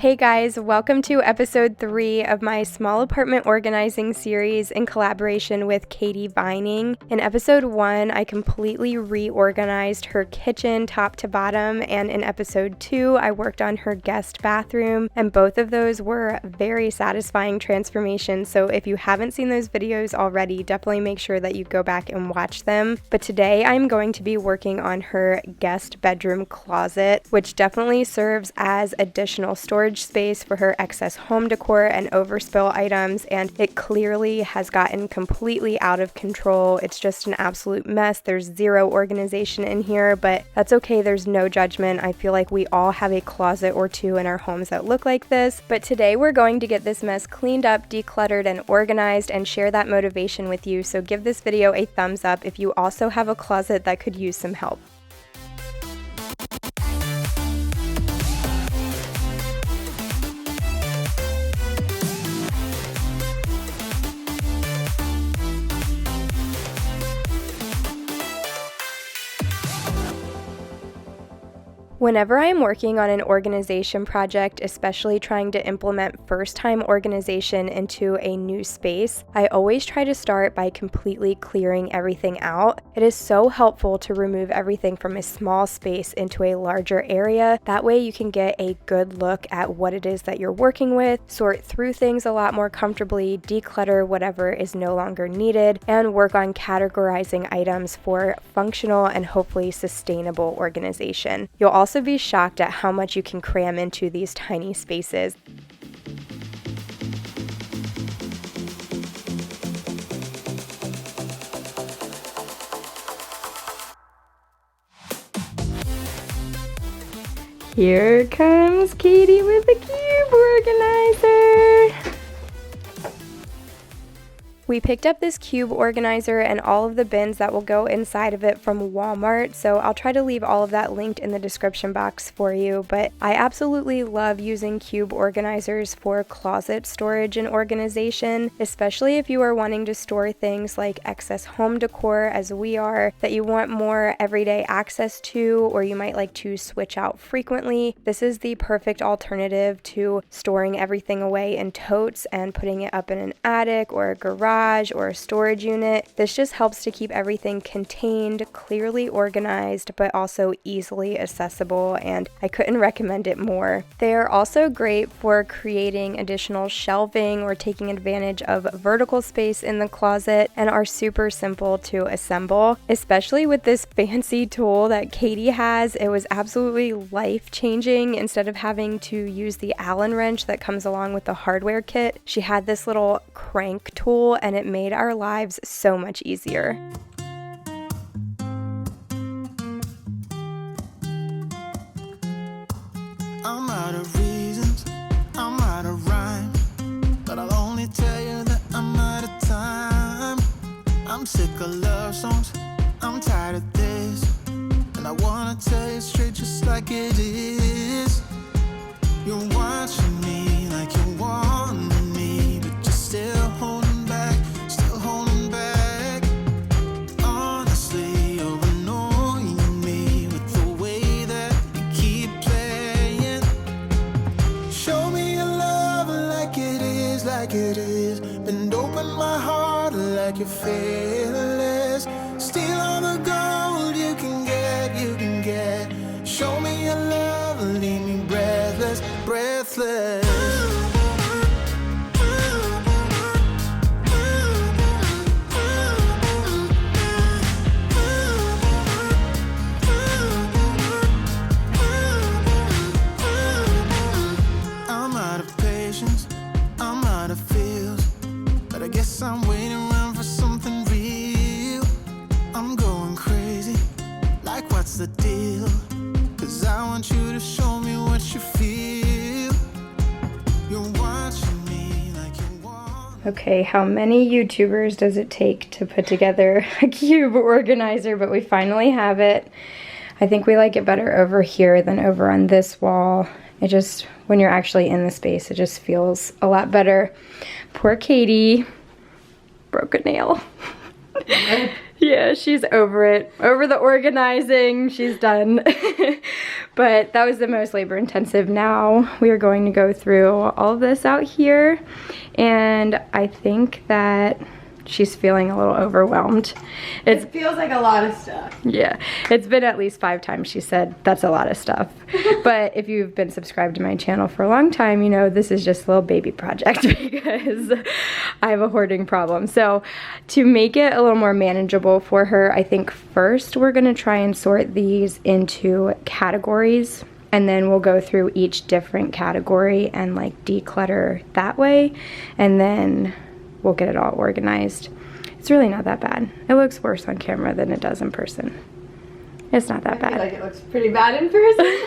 Hey guys, welcome to episode 3 of my small apartment organizing series in collaboration with Katie Vining. In episode 1, I completely reorganized her kitchen top to bottom, and in episode 2, I worked on her guest bathroom, and both of those were very satisfying transformations. So if you haven't seen those videos already, definitely make sure that you go back and watch them. But today I'm going to be working on her guest bedroom closet, which definitely serves as additional storage space for her excess home decor and overspill items, and it clearly has gotten completely out of control. It's just an absolute mess. There's zero organization in here, but that's okay. There's no judgment. I feel like we all have a closet or two in our homes that look like this, but today we're going to get this mess cleaned up, decluttered, and organized and share that motivation with you. So give this video a thumbs up if you also have a closet that could use some help. Whenever I'm working on an organization project, especially trying to implement first-time organization into a new space, I always try to start by completely clearing everything out. It is so helpful to remove everything from a small space into a larger area. That way you can get a good look at what it is that you're working with, sort through things a lot more comfortably, declutter whatever is no longer needed, and work on categorizing items for functional and hopefully sustainable organization. You'll also be shocked at how much you can cram into these tiny spaces. Here comes Katie with the cube organizer. We picked up this cube organizer and all of the bins that will go inside of it from Walmart, so I'll try to leave all of that linked in the description box for you, but I absolutely love using cube organizers for closet storage and organization, especially if you are wanting to store things like excess home decor, as we are, that you want more everyday access to, or you might like to switch out frequently. This is the perfect alternative to storing everything away in totes and putting it up in an attic or a garage or a storage unit. This just helps to keep everything contained, clearly organized, but also easily accessible, and I couldn't recommend it more. They are also great for creating additional shelving or taking advantage of vertical space in the closet, and are super simple to assemble. Especially with this fancy tool that Katie has, it was absolutely life-changing. Instead of having to use the Allen wrench that comes along with the hardware kit, she had this little crank tool, and it made our lives so much easier. I'm out of reasons, I'm out of rhyme, but I'll only tell you that I'm out of time. I'm sick of love songs, I'm tired of this, and I wanna tell you straight just like it is. You're watching me like you want me, but you're still holding back. Honestly, you're annoying me with the way that you keep playing. Show me your love like it is. Bend open my heart like you're fearless. Steal all the gold you can get. Show me your love, leave me breathless. I'm out of patience, I'm out of feels, but I guess I'm waiting around for something real. I'm going crazy, like what's the deal? 'Cause I want you to show me what you feel. You're watching me like you want. Okay, how many YouTubers does it take to put together a cube organizer? But we finally have it. I think we like it better over here than over on this wall. It just, when you're actually in the space, it just feels a lot better. Poor Katie broke a nail. Yeah, she's over it. Over the organizing, she's done. But that was the most labor intensive. Now we are going to go through all of this out here, and I think that she's feeling a little overwhelmed. It feels like a lot of stuff. Yeah, it's been at least 5 times she said that's a lot of stuff. But if you've been subscribed to my channel for a long time, you know this is just a little baby project because I have a hoarding problem. So to make it a little more manageable for her, I think first we're gonna try and sort these into categories, and then we'll go through each different category and like declutter that way, and then we'll get it all organized. It's really not that bad. It looks worse on camera than it does in person. It's not that I feel bad. like it looks pretty bad in person.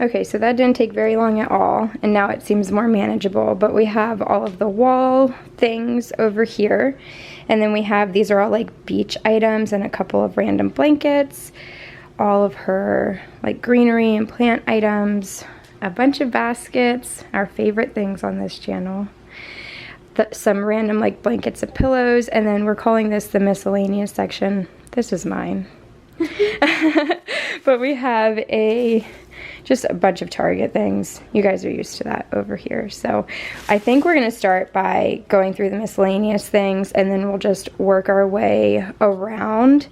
Okay, so that didn't take very long at all, and now it seems more manageable, but we have all of the wall things over here, and then we have, these are all like beach items and a couple of random blankets, all of her like greenery and plant items, a bunch of baskets, our favorite things on this channel, some random like blankets and pillows, and then we're calling this the miscellaneous section. This is mine. But we have just a bunch of Target things. You guys are used to that over here. So I think we're gonna start by going through the miscellaneous things, and then we'll just work our way around.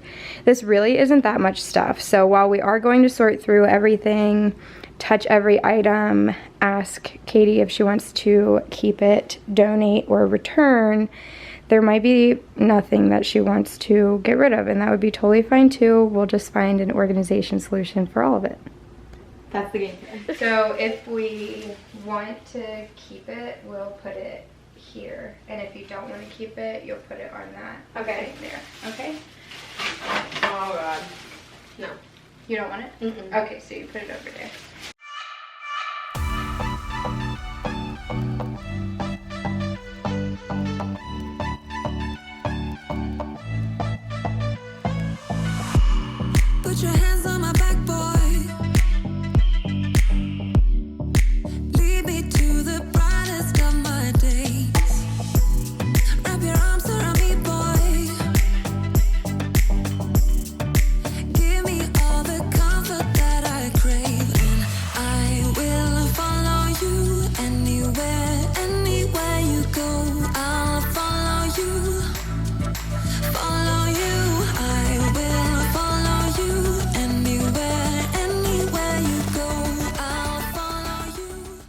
This really isn't that much stuff. So while we are going to sort through everything, touch every item, ask Katie if she wants to keep it, donate, or return, there might be nothing that she wants to get rid of, and that would be totally fine too. We'll just find an organization solution for all of it. That's the game plan. So if we want to keep it, we'll put it here. And if you don't want to keep it, you'll put it on that. Okay. Right there. Okay? Oh god. No. You don't want it? Mm-mm. Okay, so you put it over there. Put your hands on my back, boy. Lead me to the brightest of my days. Wrap your arms around me, boy. Give me all the comfort that I crave, and I will follow you anywhere, anywhere you go. I'll follow you. Follow you. I will follow you anywhere, anywhere you go. I'll follow you.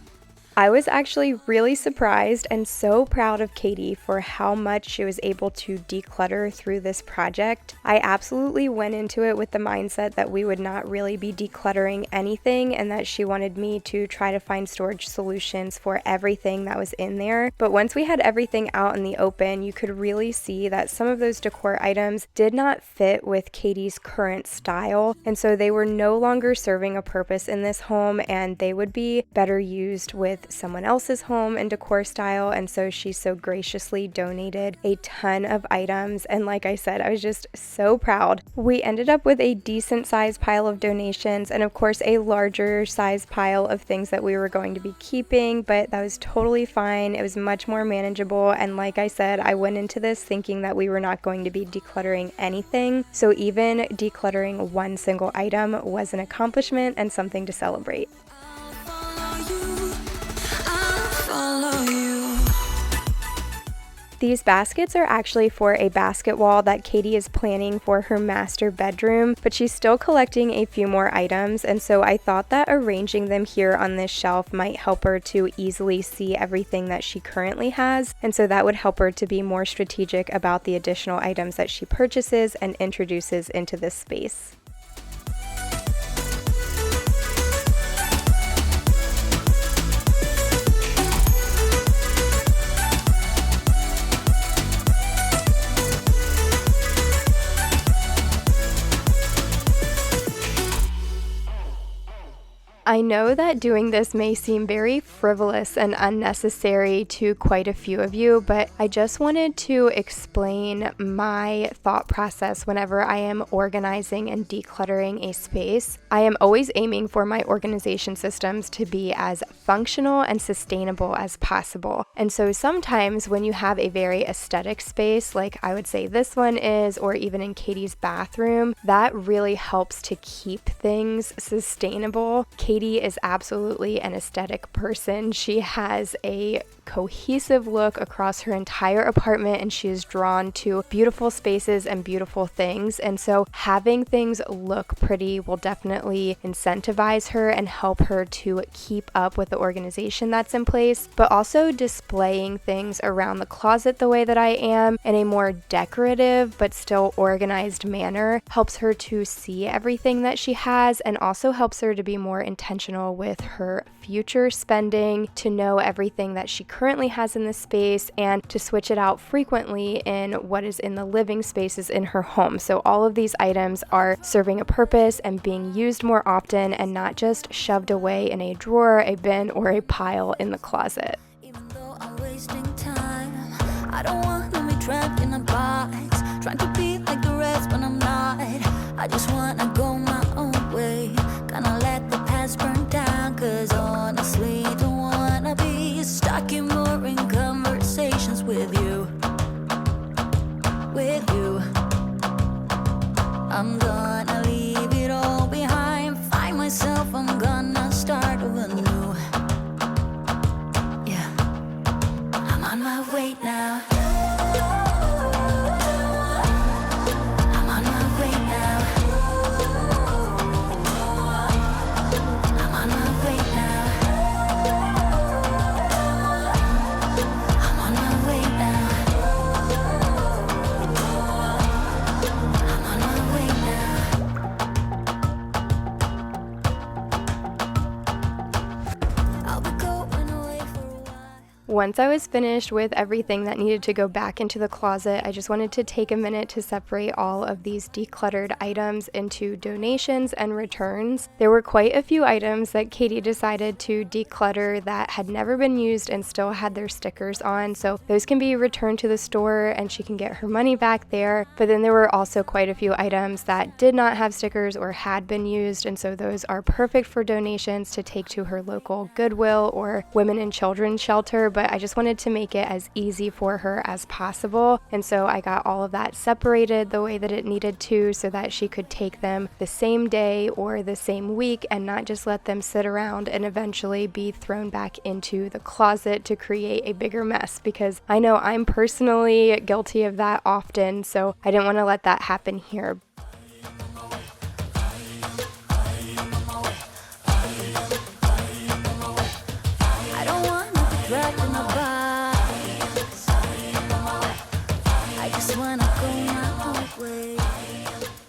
I was actually really surprised and so proud of Katie for how much she was able to declutter through this project. I absolutely went into it with the mindset that we would not really be decluttering anything, and that she wanted me to try to find storage solutions for everything that was in there. But once we had everything out in the open, you could really see that some of those decor items did not fit with Katie's current style, and so they were no longer serving a purpose in this home, and they would be better used with someone else's home and decor style. And so she so graciously donated a ton of items, and like I said, I was just so proud. We ended up with a decent sized pile of donations, and of course a larger size pile of things that we were going to be keeping, but that was totally fine. It was much more manageable, and like I said, I went into this thinking that we were not going to be decluttering anything, so even decluttering one single item was an accomplishment and something to celebrate. I'll follow you. These baskets are actually for a basket wall that Katie is planning for her master bedroom, but she's still collecting a few more items, and so I thought that arranging them here on this shelf might help her to easily see everything that she currently has, and so that would help her to be more strategic about the additional items that she purchases and introduces into this space. I know that doing this may seem very frivolous and unnecessary to quite a few of you, but I just wanted to explain my thought process whenever I am organizing and decluttering a space. I am always aiming for my organization systems to be as functional and sustainable as possible. And so sometimes when you have a very aesthetic space, like I would say this one is, or even in Katie's bathroom, that really helps to keep things sustainable. Katie is absolutely an aesthetic person. She has a cohesive look across her entire apartment, and she is drawn to beautiful spaces and beautiful things. And so having things look pretty will definitely incentivize her and help her to keep up with the organization that's in place, but also displaying things around the closet the way that I am in a more decorative but still organized manner helps her to see everything that she has, and also helps her to be more intentional with her future spending, to know everything that she currently has in the space, and to switch it out frequently in what is in the living spaces in her home. So all of these items are serving a purpose and being used more often, and not just shoved away in a drawer, a bin, or a pile in the closet. Even though I'm wasting time, I don't want to be trapped in a box, trying to be like the rest when I'm not. I just want to go my own way, gonna let the past burn down, cause honestly don't want to be stuck in boring conversations with you. I'm gonna leave it all behind, find myself, I'm gonna start over new. Yeah, I'm on my way now. I'm on my way now. I'm on my way now. I'm on my way now. I'm on my way now. I'll be going away for a while. Once I was finished with everything that needed to go back into the closet, I just wanted to take a minute to separate all of these decluttered items into donations and returns. There were quite a few items that Katie decided to declutter that had never been used and still had their stickers on, so those can be returned to the store and she can get her money back there. But then there were also quite a few items that did not have stickers or had been used, and so those are perfect for donations to take to her local Goodwill or Women and Children's shelter. But I just wanted to make it as easy for her as possible, and so I got all of that separated the way that it needed to, so that she could take them the same day or the same week and not just let them sit around and eventually be thrown back into the closet to create a bigger mess, because I know I'm personally guilty of that often, so I didn't want to let that happen here. I don't want to be trapped in a box. I just want to go my own way.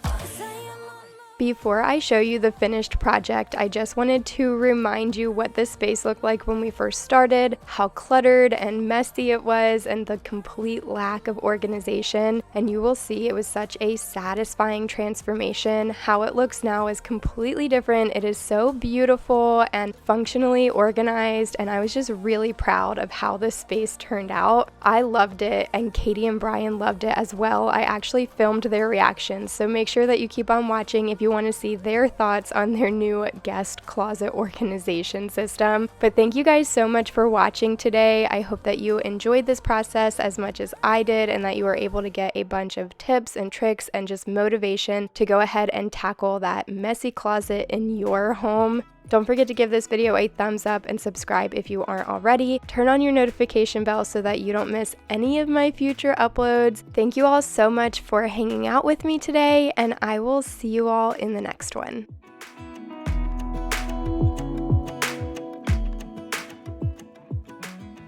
'Cause I am on my Before I show you the finished project, I just wanted to remind you what this space looked like when we first started, how cluttered and messy it was, and the complete lack of organization. And you will see it was such a satisfying transformation. How it looks now is completely different. It is so beautiful and functionally organized, and I was just really proud of how this space turned out. I loved it, and Katie and Brian loved it as well. I actually filmed their reactions, so make sure that you keep on watching if you want to see their thoughts on their new guest closet organization system. But thank you guys so much for watching today. I hope that you enjoyed this process as much as I did, and that you were able to get a bunch of tips and tricks and just motivation to go ahead and tackle that messy closet in your home. Don't forget to give this video a thumbs up and subscribe if you aren't already. Turn on your notification bell so that you don't miss any of my future uploads. Thank you all so much for hanging out with me today, and I will see you all in the next one.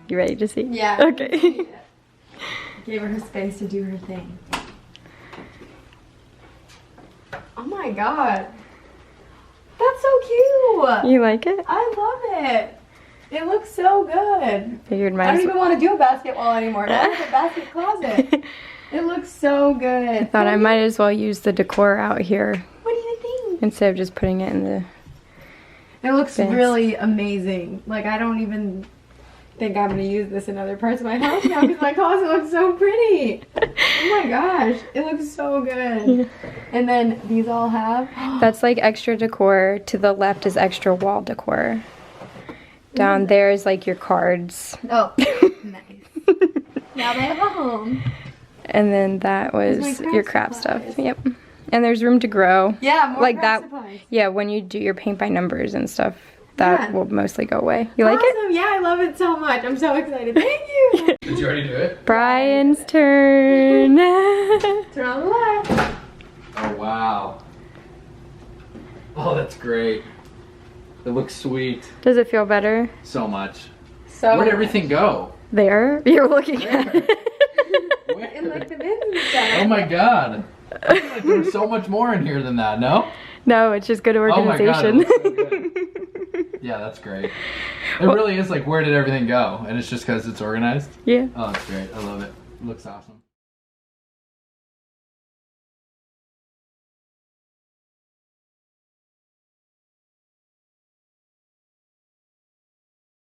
You ready to see? Yeah. Okay. Gave her space to do her thing. Oh my god. That's so cute. You like it? I love it. It looks so good. Figured I might don't as even want to do a basket wall anymore. Now it's a basket closet. It looks so good. I thought I might as well use the decor out here What do you think? instead of just putting it in the It looks bins. really amazing. Like, I don't even think I'm gonna use this in other parts of my house now because my closet looks so pretty. Oh my gosh, it looks so good. And then these all have. That's like extra decor. To the left is extra wall decor. Down there is like your cards. Oh, nice. Now they have a home. And then that was your craft stuff. Yep. And there's room to grow. Yeah, more like craft that. supplies. Yeah, when you do your paint by numbers and stuff, that will mostly go away. You like it? Awesome. Yeah, I love it so much. I'm so excited. Thank you. Did you already do it? Brian's turn. Turn on the light. Oh, wow. Oh, that's great. It looks sweet. Does it feel better? So much. So Where'd everything go? There? You're looking at it. in like the bins and stuff. Oh my god. I feel like there's so much more in here than that, no? No, it's just good Oh my god, it organization. looks so good. Yeah, that's great. It really is like, where did everything go? And it's just because it's organized? Yeah. Oh, that's great. I love it. It looks awesome.